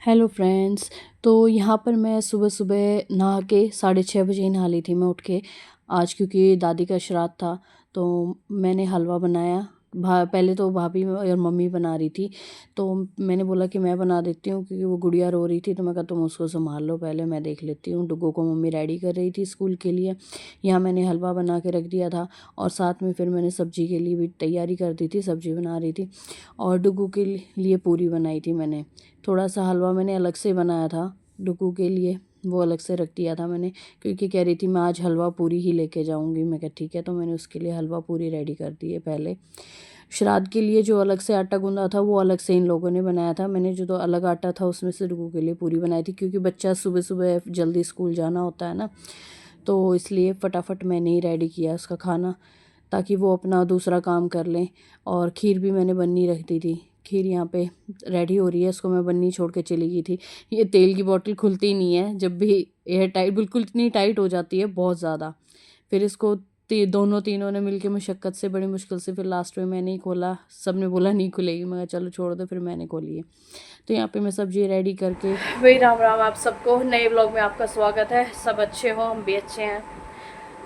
Hello friends. तो यहाँ पर मैं सुबह सुबह नहा के 6:30 बजे ही नहा ली थी मैं उठ के। आज क्योंकि दादी का श्राद्ध था तो मैंने हलवा बनाया। पहले तो भाभी और मम्मी बना रही थी, तो मैंने बोला कि मैं बना देती हूँ क्योंकि वो गुड़िया रो रही थी। तो मैं कहा तुम उसको संभाल लो, पहले मैं देख लेती हूँ। डुग्गू को मम्मी रेडी कर रही थी स्कूल के लिए। यहाँ मैंने हलवा बना के रख दिया था और साथ में फिर मैंने सब्जी के लिए भी तैयारी कर दी थी, सब्जी बना रही थी। और डुग्गू के लिए पूरी बनाई थी मैंने। थोड़ा सा हलवा मैंने अलग से बनाया था डुग्गू के लिए, वो अलग से रख दिया था मैंने, क्योंकि कह रही थी मैं आज हलवा पूरी ही लेके जाऊंगी। मैं कहा ठीक है, तो मैंने उसके लिए हलवा पूरी रेडी कर दी है पहले। श्राद्ध के लिए जो अलग से आटा गूंदा था वो अलग से इन लोगों ने बनाया था। मैंने जो तो अलग आटा था उसमें से डुग्गू के लिए पूरी बनाई थी, क्योंकि बच्चा सुबह सुबह जल्दी स्कूल जाना होता है ना, तो इसलिए फटाफट मैंने ही रेडी किया उसका खाना, ताकि वो अपना दूसरा काम कर लें। और खीर भी मैंने बननी रख दी थी। खीर यहाँ पे रेडी हो रही है, इसको मैं बननी छोड़ के चली गई थी। ये तेल की बोतल खुलती ही नहीं है, जब भी एयर टाइट बिल्कुल इतनी टाइट हो जाती है बहुत ज़्यादा। फिर इसको दोनों तीनों ने मिलके मशक्क़त से, बड़ी मुश्किल से, फिर लास्ट में मैंने ही खोला। सब ने बोला नहीं खुलेगी, मैं चलो छोड़ दो, फिर मैंने खोली है। तो यहाँ पे मैं सब्जी रेडी करके भाई राम राम आप सबको, नए ब्लॉग में आपका स्वागत है। सब अच्छे हो, हम भी अच्छे हैं।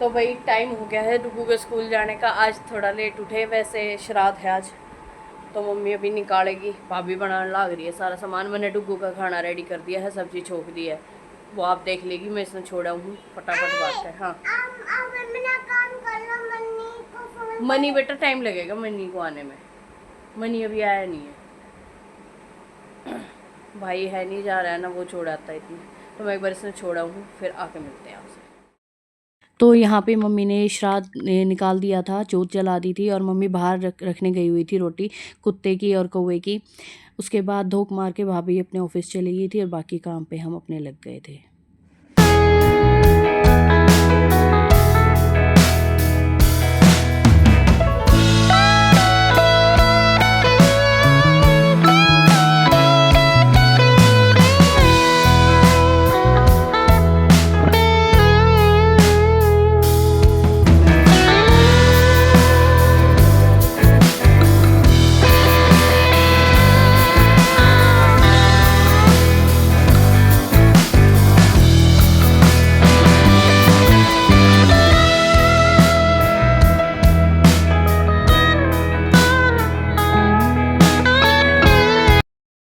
तो भाई टाइम हो गया है डुग्गू के स्कूल जाने का। आज थोड़ा लेट उठे, वैसे श्राद्ध है आज, तो मम्मी अभी निकालेगी, भाभी बनाने लग रही है सारा सामान। मैंने डुग्गू का खाना रेडी कर दिया है, सब्जी छोक दी है, वो आप देख लेगी। मैं इसमें छोड़ा हूँ, फटाफट बात है। हाँ मनी बेटा टाइम लगेगा मनी को आने में, मनी अभी आया नहीं है। भाई है नहीं, जा रहा है ना, वो छोड़ाता है इतनी। तो मैं एक बार इसने छोड़ा हूँ, फिर आके मिलते हैं आपसे। तो यहाँ पे मम्मी ने श्राद्ध निकाल दिया था, जोत जला दी थी, और मम्मी बाहर रखने गई हुई थी रोटी कुत्ते की और कौवे की। उसके बाद धोख मार के भाभी अपने ऑफिस चली गई थी और बाकी काम पे हम अपने लग गए थे।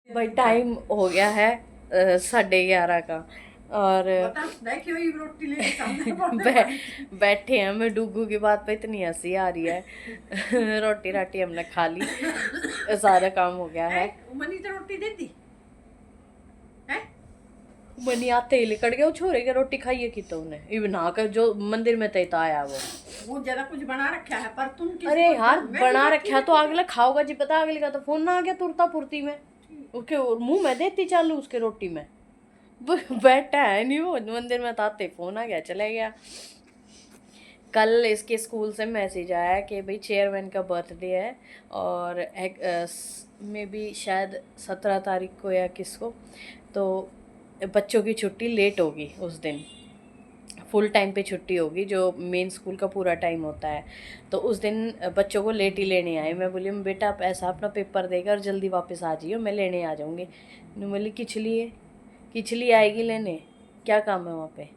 भाई टाइम हो गया है 11:30 का, और बैठे हैं। मैं डुग्गू की बात पे इतनी हंसी आ रही है। रोटी राटी हमने खा ली, सारा काम हो गया है। मनी तो रोटी देती है, मनी आते ही लिकड़ गया, वो छोरे के रोटी खाइए की तो उन्हें इवन आकर जो मंदिर में तय आया वो ज्यादा कुछ बना रखा है, पर तुम अरे यार बना रखा तो अगला खाओगा जी, पता अगले का तो फोन ना आ गया तुरता फुर्ती में, उसके मुंह में देती चालू उसके रोटी में। बैठा है नहीं वो मंदिर में, ताते फोन आ गया, चला गया। कल इसके स्कूल से मैसेज आया कि भाई चेयरमैन का बर्थडे है, और मे बी शायद 17 तारीख को या किसको, तो बच्चों की छुट्टी लेट होगी उस दिन, फुल टाइम पे छुट्टी होगी, जो मेन स्कूल का पूरा टाइम होता है। तो उस दिन बच्चों को लेट ही लेने आए। मैं बोली बेटा आप ऐसा अपना पेपर देकर और जल्दी वापस आ जाइए, मैं लेने आ जाऊँगी। बोली किचली आएगी लेने, क्या काम है वहाँ पे,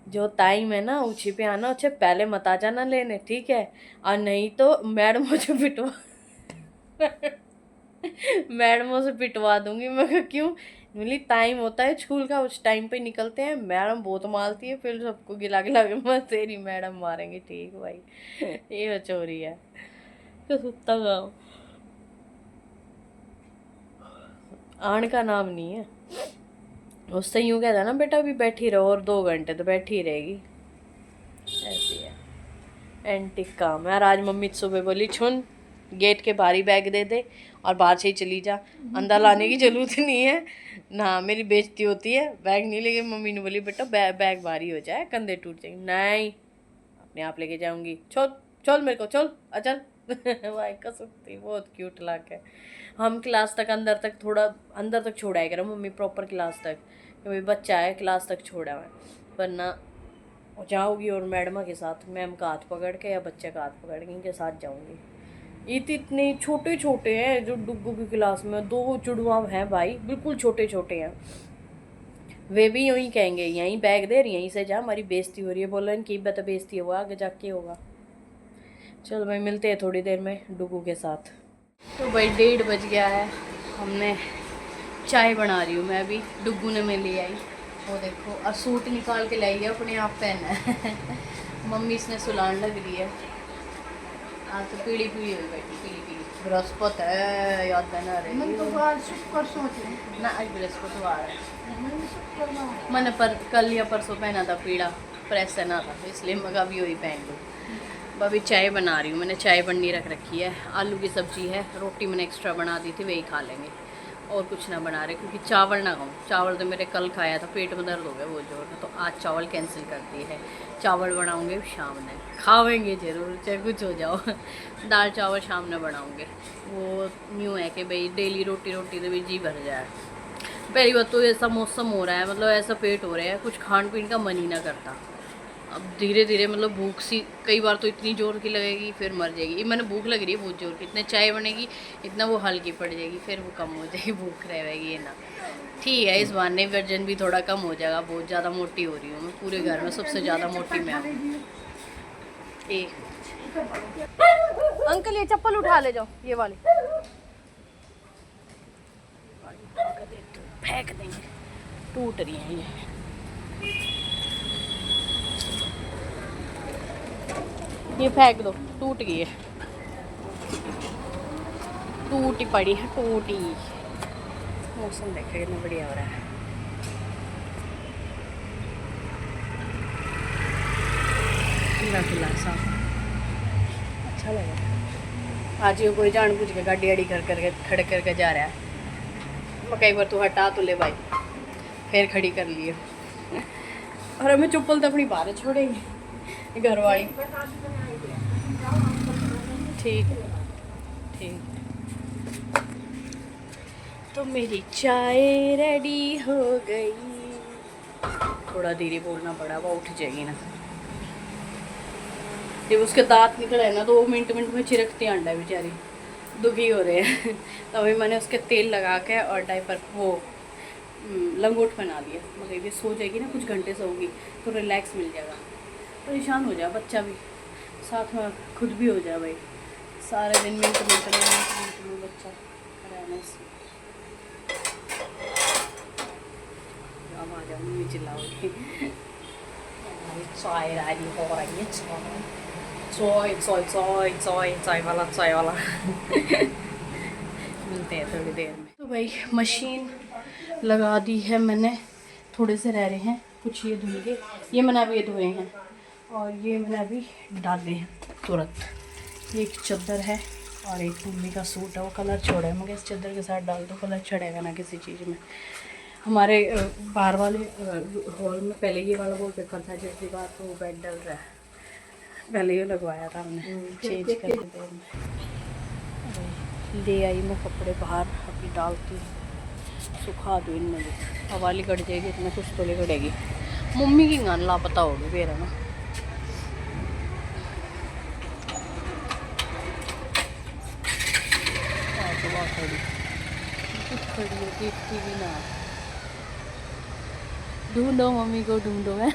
जो टाइम है ना ऊँची पे आना, अच्छे पहले मत आ जाना लेने, ठीक है, और नहीं तो मैडमों से पिटवा मैडमों से पिटवा दूंगी। मैं कहा क्यों, बोली टाइम होता है स्कूल का, उस टाइम पे निकलते हैं, मैडम बहुत मारती है, फिर सबको गिला गिला के मैं तेरी मैडम मारेंगे। ठीक भाई, ये चोरी है तो सुत्ता गाँव आने का नाम नहीं है। उससे यूँ कहता ना बेटा अभी बैठी रहो, और 2 घंटे तो बैठी रहेगी, ऐसी है एंटिक काम है। आज मम्मी सुबह बोली छुन गेट के बाहर ही बैग दे दे और बाहर से ही चली जा, अंदर लाने की जरूरत नहीं है ना, मेरी बेइज्जती होती है, बैग नहीं लेके। मम्मी ने बोली बेटा बैग भारी हो जाए, कंधे टूट जाएंगे। नहीं अपने आप लेके जाऊंगी, चल चल मेरे को चल अचल। भाई कसुकती बहुत क्यूट लाग है। हम क्लास तक अंदर तक, थोड़ा अंदर तक छोड़ाया करो मम्मी, प्रॉपर क्लास तक, क्योंकि बच्चा है क्लास तक छोड़ा है, वरना जाऊँगी और मैडमा के साथ, मैम का हाथ पकड़ के या बच्चे का हाथ पकड़ के इनके साथ जाऊँगी। इतने छोटे छोटे हैं जो डुग्गू की क्लास में 2 जुड़वा हैं भाई, बिल्कुल छोटे छोटे हैं। वे भी यूँ ही कहेंगे यहीं बैग दे यहीं से जा, हमारी बेइज्जती हो रही है। बोला इनकी बता बेइज्जती होगा आगे जाके होगा। चलो भाई मिलते हैं थोड़ी देर में डुग्गू के साथ। तो भाई 1:30 बज गया है, हमने चाय बना रही हूँ मैं अभी। डुग्गू ने मैं ले आई, वो देखो, और सूट निकाल के लाई है अपने आप पहना है। मम्मी इसने सुलान लग रही है। आज तो पीली पीली हुई बैठी, पीली पीली। बृहस्पत है, याद देना रहे ना, आज बृहस्पतिवार है। मैंने पर कल या परसों पहना था पीला, प्रेस है ना था, इसलिए मैं अभी वही पहन लूँ। अभी चाय बना रही हूँ, मैंने चाय बननी रख रखी है। आलू की सब्ज़ी है, रोटी मैंने एक्स्ट्रा बना दी थी, वही खा लेंगे, और कुछ ना बना रहे, क्योंकि चावल ना खाऊँ। चावल तो मेरे कल खाया था, पेट में दर्द हो गया बहुत जोर, तो आज चावल कैंसिल कर दिए है। चावल बनाऊँगे शाम में, खावेंगे ज़रूर चाहे कुछ हो जाओ। दाल चावल शाम में बनाऊँगे। वो न्यू है कि भाई डेली रोटी रोटी तो भी जी भर जाए। पहली बात तो ऐसा मौसम हो रहा है, मतलब ऐसा पेट हो रहा है, कुछ खान पीन का मन ही ना करता। अब धीरे धीरे मतलब भूख सी कई बार तो इतनी जोर की लगेगी, फिर मर जाएगी। मैंने भूख लग रही है बहुत जोर की, इतने चाय बनेगी इतना वो हल्की पड़ जाएगी, फिर वो कम हो जाएगी, भूख रहेगी ये ना। ठीक है, इस बहाने वजन भी थोड़ा कम हो जाएगा। बहुत ज़्यादा मोटी हो रही हूँ मैं, पूरे घर में सबसे ज़्यादा मोटी मैं हूँ। अंकल ये चप्पल उठा ले जाओ, ये वाली फेंक देंगे, टूट रही है ये फेंक दो, टूट गई है, टूटी पड़ी है, टूटी। मौसम देखे कितना बढ़िया हो रहा है। खुला खुला सा अच्छा लगा। आज ये कोई जान बुझ के गाड़ी आड़ी कर करके खड़े करके जा रहा है। मैं कई बार तो हटा तो ले भाई, फिर खड़ी कर लिए। और हमें चप्पल तो अपनी बाहर छोड़ेंगे घर वाली। ठीक ठीक। तो मेरी चाय रेडी हो गई। थोड़ा धीरे बोलना पड़ा, वो उठ जाएगी ना। जब उसके दांत निकले ना तो वो मिनट मिनट में चिरकती अंडा है, बेचारी दुखी हो रहे हैं। तो अभी मैंने उसके तेल लगा के और डायपर वो लंगोट बना लिया। मगर ये सो जाएगी ना, कुछ घंटे सोगी तो रिलैक्स मिल जाएगा। परेशान हो जाए बच्चा भी, साथ में खुद भी हो जाए भाई। सारे दिन मिनट में बच्चा रहने से आ जाऊँगी, चिल्लाओगी। चाय राजी हो रही है, चाय वाला चाय वाला। मिलते हैं थोड़ी देर में। तो भाई मशीन लगा दी है मैंने, थोड़े से रह रहे हैं, कुछ ये धुएंगे, ये मैंने अभी ये धोए हैं और ये मैंने अभी डाले हैं तुरंत। ये एक चादर है और एक मम्मी का सूट है, वो कलर छोड़ा है, मगर इस चादर के साथ डाल दो, कलर चढ़ेगा ना किसी चीज़ में। हमारे बाहर वाले हॉल में पहले ये वाला वॉलपेपर था, जिस दीवार पर वो बेड डल रहा है, पहले ये लगवाया था हमने, चेंज कर देर में। ले आई मैं कपड़े बाहर, अभी डालती हूँ, सुखा दूँ इनमें भी, हवाली कट जाएगी, इतना कुछ तो ले कटेगी। मम्मी की गान लापता होगी फिर है ना। खड़ी है, देखती भी ना, ढूंढो मम्मी को ढूंढो है।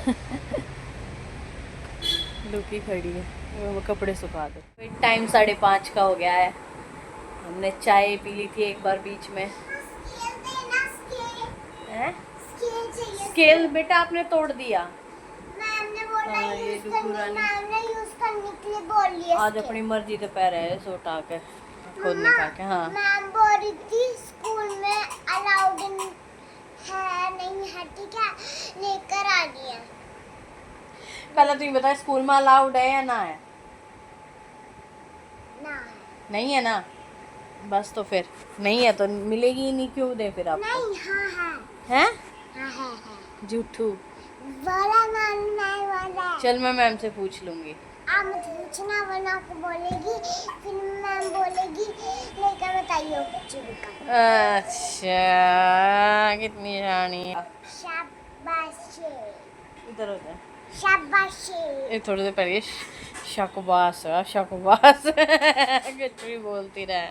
लुकी खड़ी है, वो कपड़े सुखा दो। टाइम 5:30 का हो गया है, हमने चाय पी ली थी एक बार बीच में। स्केल बेटा आपने तोड़ दिया। हाँ, ये यूज करने के लिए बोल लिया। आज अपनी मर्जी से पैर है सो उठा के खुद निकाल के। हाँ मैम बोल रही थी स्कूल में अलाउड है नहीं है, ठीक है लेकर आ रही है। पहले तुम बता, स्कूल में अलाउड है या ना है? ना है। नहीं है ना, बस तो फिर नहीं है तो मिलेगी ही नहीं, क्यों दे फिर आपको? नहीं हाँ है हाँ है झूठू वाला वाला। चल मैं मैम से पूछ लूंगी। आप मत पूछना वरना आपको बोलेगी, फिर मैम बोलेगी लेकर बताइए कुछ भी। अच्छा कितनी रानी, शाबाश। इधर हो जा, शाबाशी। ये थोड़ी देर पहले शकबास कुछ भी बोलती रहे।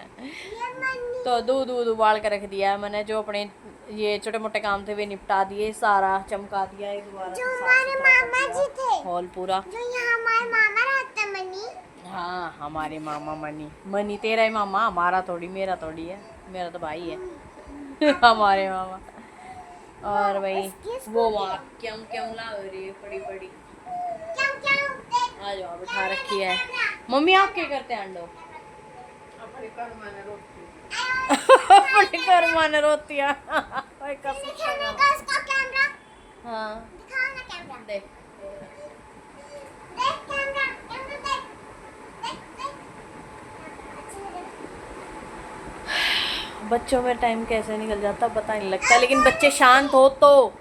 तो दूध उबाल कर रख दिया मैंने, जो अपने ये छोटे मोटे काम थे वे निपटा दिए, सारा चमका दिया है दोबारा। जो हमारे मामा जी थे, हॉल पूरा, जो यहाँ हमारे मामा रहते हैं मनी। हाँ हमारे मामा मनी तेरा ही मामा, हमारा थोड़ी, मेरा थोड़ी है, मेरा तो भाई है हमारे मामा। और भाई वो वहाँ क्या ला रही है बड़ी आ जाओ, बिठा रखी है। मम्मी आप क्या करते हैं अंडो? अपने घर माने रोतियाँ हाँ देख बच्चों में टाइम कैसे निकल जाता पता नहीं लगता, लेकिन बच्चे शांत हो तो,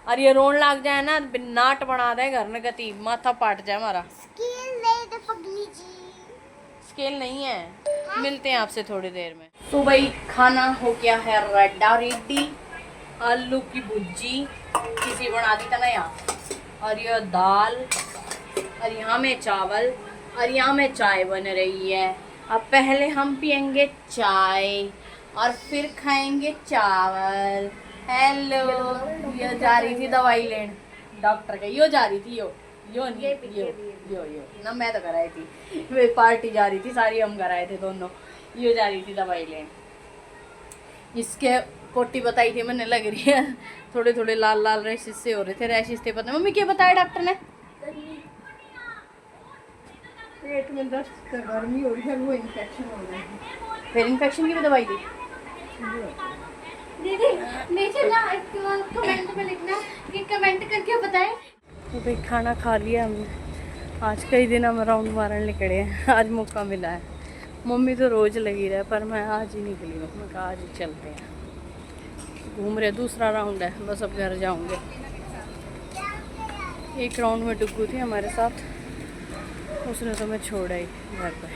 और ये रोन लग जाए ना, नाट बना दे घर में गति, माथा पाट जाए हमारा। स्केल नहीं है, मिलते हैं आपसे थोड़ी देर में। तो भाई खाना हो गया है रेडी, आलू की भुजी किसी बना दी था ना यहाँ, और यह दाल, और यहाँ में चावल, और यहाँ में चाय बन रही है। अब पहले हम पियेंगे चाय और फिर खाएंगे चावल। हेलो, यो जा रही थी दवाई लेने डॉक्टर के, यो जा रही थी, यो नहीं यो ना, मैं तो कराई थी, वे पार्टी जा रही थी सारी, हम कराए थे दोनों, यो जा रही थी दवाई लेने। इसके कोटी बताई थी मैंने, लग रही है थोड़े थोड़े लाल लाल रैशेस से हो रहे थे, रैशेस थे पता। मम्मी क्या बताया डॉक्टर ने? पेट में दर्द, गर्मी हो रही है, वो इन्फेक्शन हो रहा है। फिर इन्फेक्शन की भी दवाई दी दीदी? नीचे ना कमेंट में लिखना कि कमेंट करके बताएं। तो भाई खाना खा लिया हमने, आज कई दिन हम राउंड मारने निकले हैं, आज मौका मिला है। मम्मी तो रोज़ लगी रहे, पर मैं आज ही निकली हूँ, मैं कहा आज ही चलते हैं, घूम रहे। दूसरा राउंड है, बस अब घर जाऊँगे। एक राउंड में डुग्गू थी हमारे साथ, उसने तो मैं छोड़ा ही घर पर।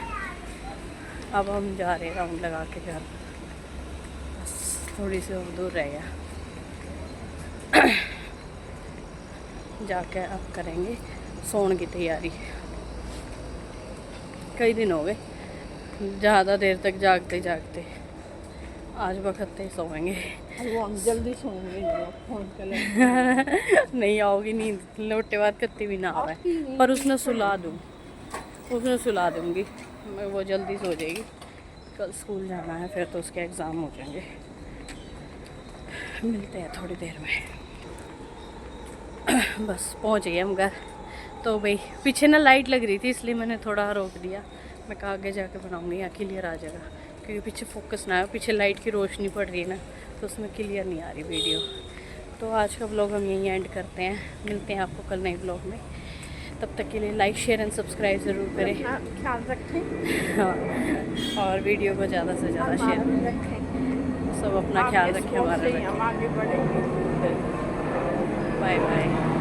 अब हम जा रहे हैं राउंड लगा के घर, बस थोड़ी सी और दूर रह गया जाके अब करेंगे सोने की तैयारी। कई दिन हो गए ज़्यादा देर तक जागते जागते, आज वक्त ही सोएंगे। जल्दी सोएंगे नहीं आओगी नींद, लौटे बाद कत्ती भी ना आ रहा है, पर उसने सुला दूँगी मैं, वो जल्दी सो जाएगी। कल स्कूल जाना है फिर, तो उसके एग्ज़ाम हो जाएंगे। मिलते हैं थोड़ी देर में बस पहुंच गए हम घर। तो भाई पीछे ना लाइट लग रही थी, इसलिए मैंने थोड़ा रोक दिया, मैं कहा आगे जाके बनाऊंगी, यहाँ क्लियर आ जाएगा, क्योंकि पीछे फोकस ना आए, पीछे लाइट की रोशनी पड़ रही है ना, तो उसमें क्लियर नहीं आ रही वीडियो। तो आज का ब्लॉग हम यहीं एंड करते हैं, मिलते हैं आपको कल नए ब्लॉग में। तब तक के लिए लाइक शेयर एंड सब्सक्राइब ज़रूर करें, ख्याल रखें। हाँ, और वीडियो को ज़्यादा से ज़्यादा शेयर करें। सब अपना ख्याल रखें, हमारा रखें। आगे बढ़ेंगे। Bye bye.